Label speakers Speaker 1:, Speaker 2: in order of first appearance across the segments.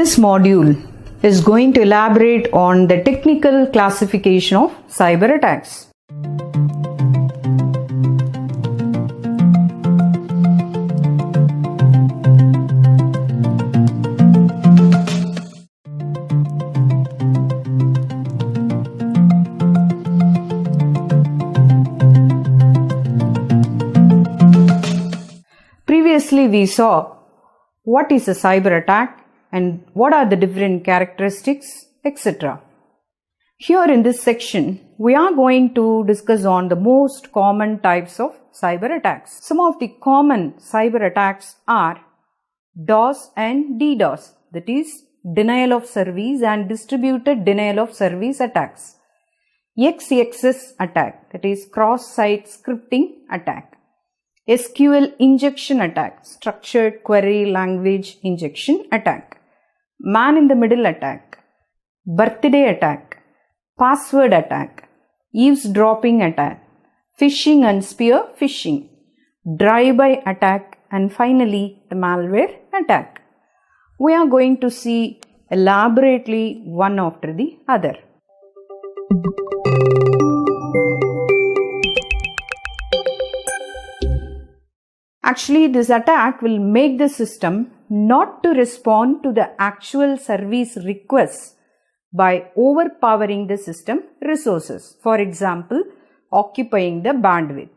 Speaker 1: This module is going to elaborate on the technical classification of cyber attacks. Previously, we saw what is a cyber attack and what are the different characteristics, etc. Here in this section, we are going to discuss on the most common types of cyber attacks. Some of the common cyber attacks are DOS and DDoS, that is denial of service and distributed denial of service attacks. XXS attack, that is cross-site scripting attack. SQL injection attack, structured query language injection attack. Man-in-the-middle attack, birthday attack, password attack, eavesdropping attack, phishing and spear phishing, drive-by attack, and finally the malware attack. We are going to see elaborately one after the other. Actually, this attack will make the system not to respond to the actual service requests by overpowering the system resources. For example, occupying the bandwidth.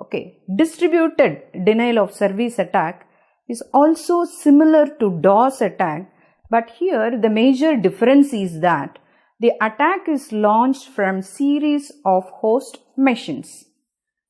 Speaker 1: Okay. Distributed denial of service attack is also similar to DOS attack, but here the major difference is that the attack is launched from series of host machines.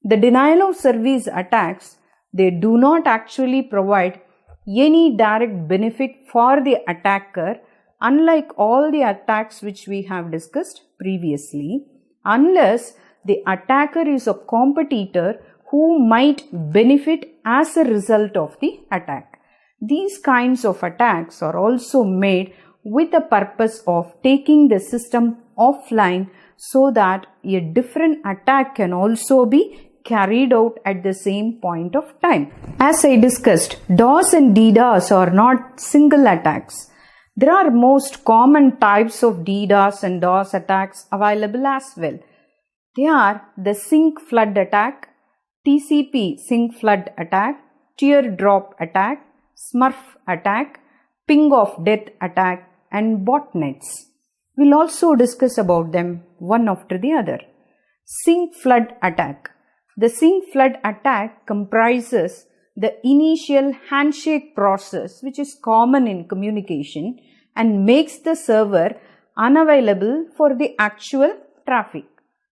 Speaker 1: The denial of service attacks, they do not actually provide any direct benefit for the attacker, unlike all the attacks which we have discussed previously, unless the attacker is a competitor who might benefit as a result of the attack. These kinds of attacks are also made with the purpose of taking the system offline so that a different attack can also be carried out at the same point of time. As I discussed, DOS and DDoS are not single attacks. There are most common types of DDoS and DOS attacks available as well. They are the sink flood attack, TCP sink flood attack, teardrop attack, smurf attack, ping of death attack, and botnets. We'll also discuss about them one after the other. Sink flood attack. The sink flood attack comprises the initial handshake process, which is common in communication, and makes the server unavailable for the actual traffic.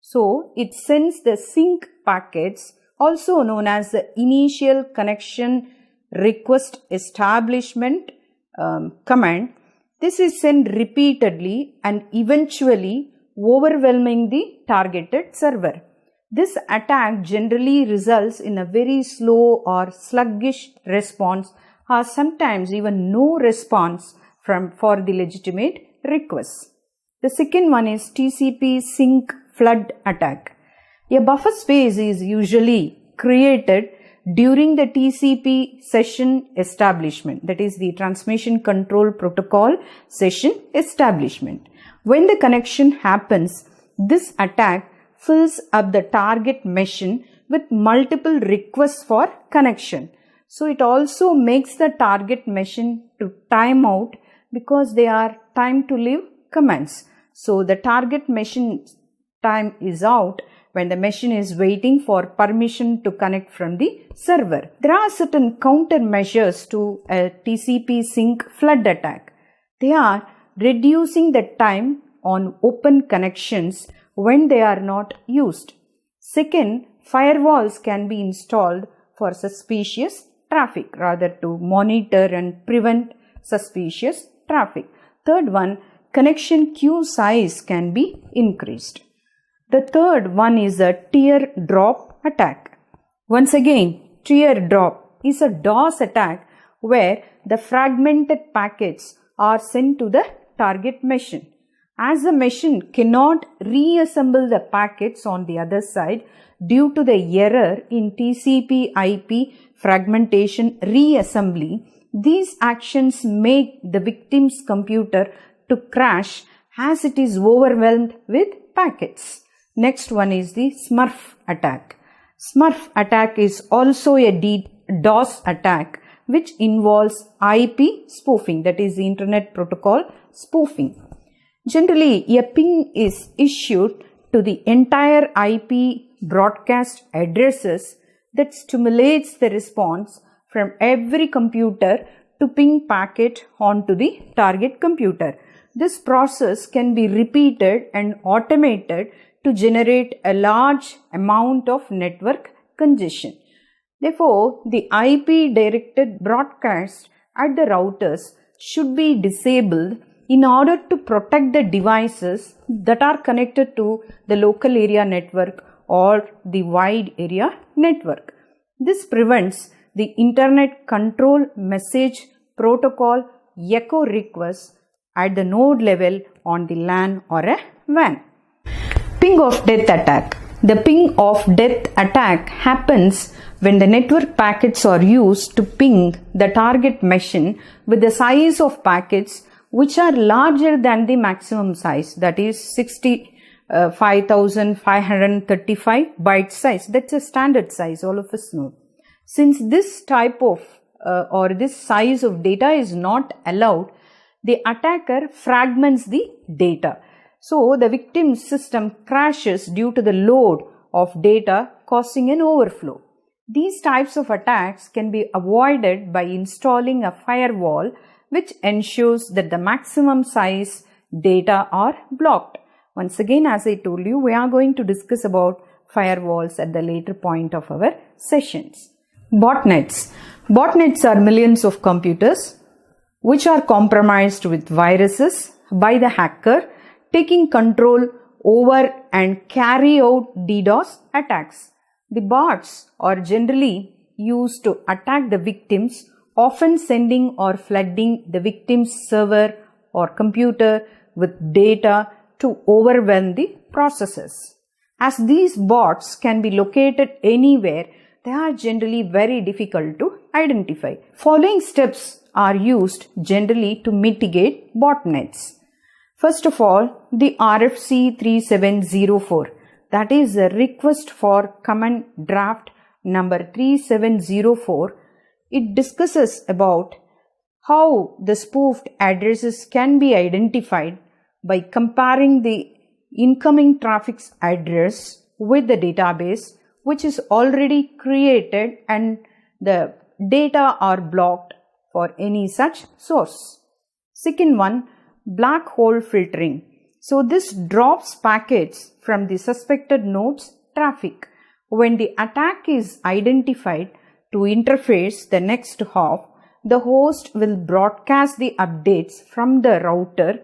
Speaker 1: So, it sends the sink packets, also known as the initial connection request establishment command. This is sent repeatedly and eventually overwhelming the targeted server. This attack generally results in a very slow or sluggish response, or sometimes even no response for the legitimate requests. The second one is TCP sink flood attack. A buffer space is usually created during the TCP session establishment, that is the transmission control protocol session establishment. When the connection happens, this attack fills up the target machine with multiple requests for connection. So it also makes the target machine to time out because they are time to live commands. So the target machine time is out when the machine is waiting for permission to connect from the server. There are certain countermeasures to a TCP sink flood attack. They are reducing the time on open connections when they are not used. Second, firewalls can be installed for suspicious traffic, rather to monitor and prevent suspicious traffic. Third one, connection queue size can be increased. The third one is a teardrop attack. Once again, teardrop is a DOS attack where the fragmented packets are sent to the target machine. As the machine cannot reassemble the packets on the other side due to the error in TCP/IP fragmentation reassembly, These actions make the victim's computer to crash as it is overwhelmed with packets. Next one is the Smurf attack. Smurf attack is also a DOS attack which involves IP spoofing, that is Internet Protocol spoofing. Generally, a ping is issued to the entire IP broadcast addresses that stimulates the response from every computer to ping packet onto the target computer. This process can be repeated and automated to generate a large amount of network congestion. Therefore, the IP directed broadcast at the routers should be disabled in order to protect the devices that are connected to the local area network or the wide area network. This prevents the Internet Control Message Protocol echo requests at the node level on the LAN or a WAN. Ping of death attack. The ping of death attack happens when the network packets are used to ping the target machine with the size of packets which are larger than the maximum size, that is 65,535 byte size. That's a standard size, all of us know. Since this type of or this size of data is not allowed, the attacker fragments the data. So the victim's system crashes due to the load of data, causing an overflow. These types of attacks can be avoided by installing a firewall which ensures that the maximum size data are blocked. Once again, as I told you, we are going to discuss about firewalls at the later point of our sessions. Botnets. Botnets are millions of computers which are compromised with viruses by the hacker, taking control over and carry out DDoS attacks. The bots are generally used to attack the victims, often sending or flooding the victim's server or computer with data to overwhelm the processes. As these bots can be located anywhere, they are generally very difficult to identify. Following steps are used generally to mitigate botnets. First of all, the RFC 3704, that is a request for command draft number 3704. It discusses about how the spoofed addresses can be identified by comparing the incoming traffic's address with the database which is already created and the data are blocked for any such source. Second one, black hole filtering. So this drops packets from the suspected node's traffic. When the attack is identified to interface the next hop, the host will broadcast the updates from the router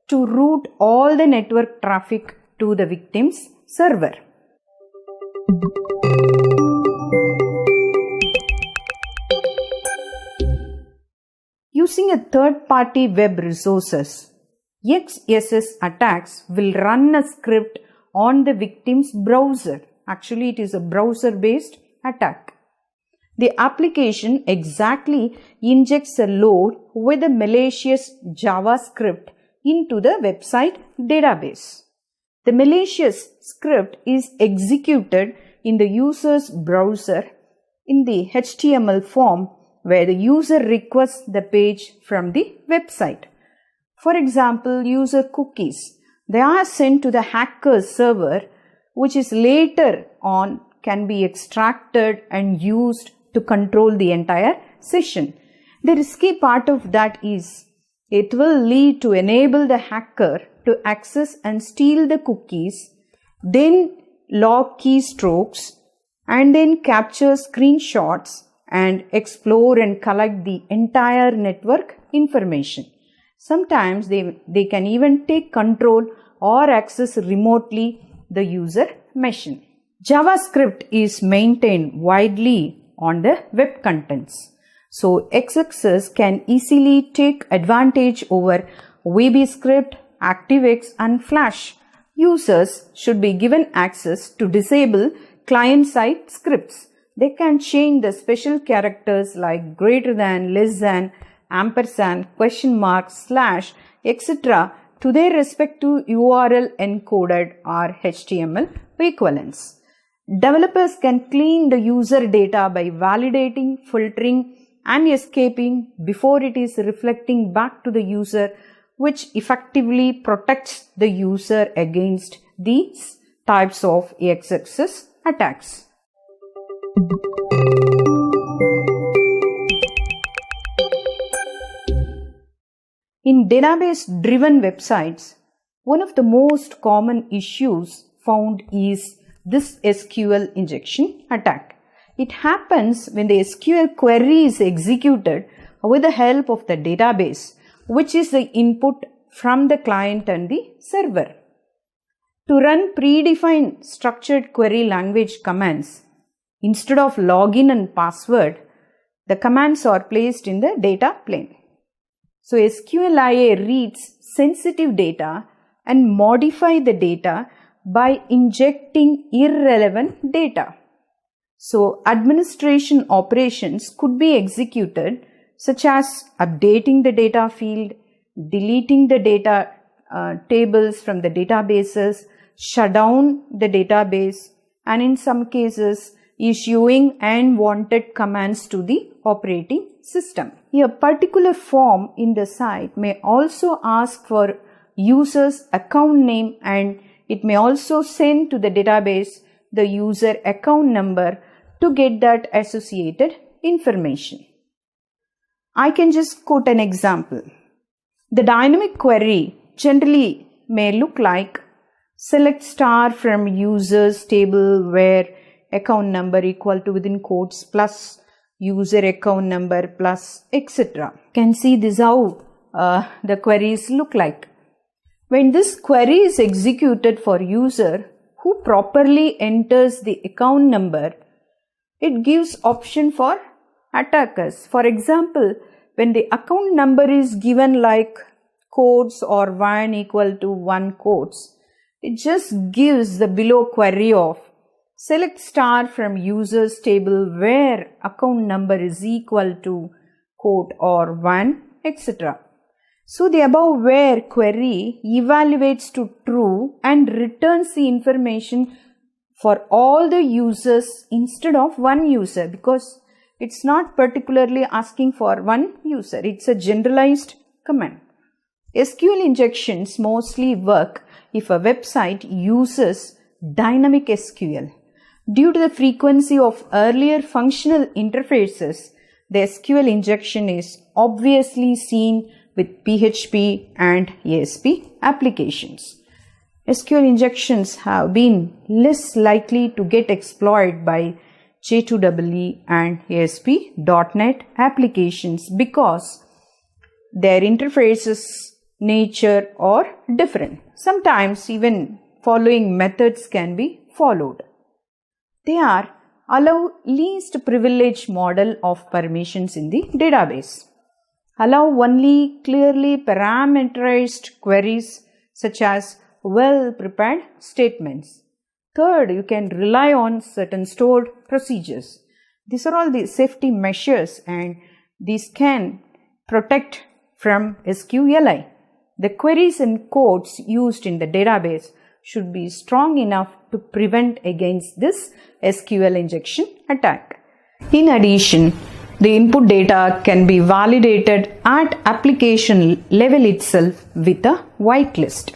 Speaker 1: to route all the network traffic to the victim's server. Using a third-party web resources, XSS attacks will run a script on the victim's browser. Actually, it is a browser-based attack. The application exactly injects a load with a malicious JavaScript into the website database. The malicious script is executed in the user's browser in the HTML form where the user requests the page from the website. For example, user cookies. They are sent to the hacker's server, which is later on can be extracted and used to control the entire session. The risky part of that is it will lead to enable the hacker to access and steal the cookies, then log keystrokes, and then capture screenshots and explore and collect the entire network information. Sometimes they can even take control or access remotely the user machine. JavaScript is maintained widely on the web contents. So XSS can easily take advantage over VBScript, ActiveX and Flash. Users should be given access to disable client-side scripts. They can change the special characters like greater than, less than, ampersand, question mark, slash, etc. to their respective URL encoded or HTML equivalents. Developers can clean the user data by validating, filtering, and escaping before it is reflecting back to the user, which effectively protects the user against these types of XXS attacks. In database-driven websites, one of the most common issues found is this SQL injection attack. It happens when the SQL query is executed with the help of the database, which is the input from the client and the server. To run predefined structured query language commands, instead of login and password, the commands are placed in the data plane. So SQLIA reads sensitive data and modify the data by injecting irrelevant data. So administration operations could be executed such as updating the data field, deleting the data tables from the databases, shut down the database, and in some cases issuing unwanted commands to the operating system. A particular form in the site may also ask for user's account name, and it may also send to the database the user account number to get that associated information. I can just quote an example. The dynamic query generally may look like select star from users table where account number equal to within quotes plus user account number plus etc. Can see this how the queries look like. When this query is executed for user who properly enters the account number, it gives option for attackers. For example, when the account number is given like quotes or 1 equal to 1 quotes, it just gives the below query of select star from users table where account number is equal to quote or 1 etc. So the above where query evaluates to true and returns the information for all the users instead of one user, because it's not particularly asking for one user. It's a generalized command. SQL injections mostly work if a website uses dynamic SQL. Due to the frequency of earlier functional interfaces, the SQL injection is obviously seen with PHP and ASP applications. SQL injections have been less likely to get exploited by J2EE and ASP.NET applications because their interfaces nature are different. Sometimes even following methods can be followed. They are allow least privilege model of permissions in the database. Allow only clearly parameterized queries such as well-prepared statements. Third, you can rely on certain stored procedures. These are all the safety measures and these can protect from SQLI. The queries and codes used in the database should be strong enough to prevent against this SQL injection attack. In addition, the input data can be validated at application level itself with a whitelist.